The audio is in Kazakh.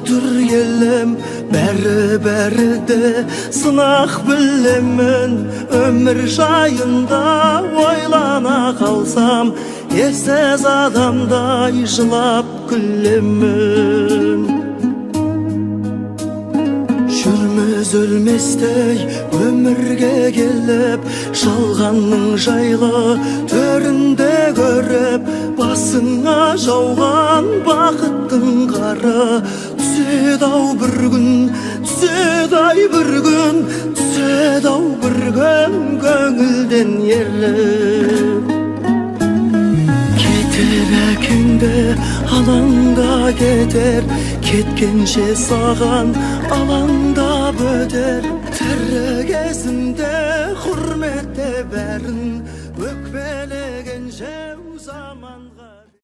өтір елім, бәрі де сынақ білемін. Өмір жайында ойлана қалсам, ерсіз адамдай жылап күлемін. Жүрміз өлместей өмірге келіп, жалғанның жайлы төрінде көріп, басыңа жауған бақыттың қары түседі-ау бір күн, түседі-ай бір күн, түседі-ау бір күн көңілден еріп. Кетер әкеңді алаңда кетер, кеткенше саған алаңдап өтер. Тірі кезінде құрметте бәрін, өкпелегенше заманға.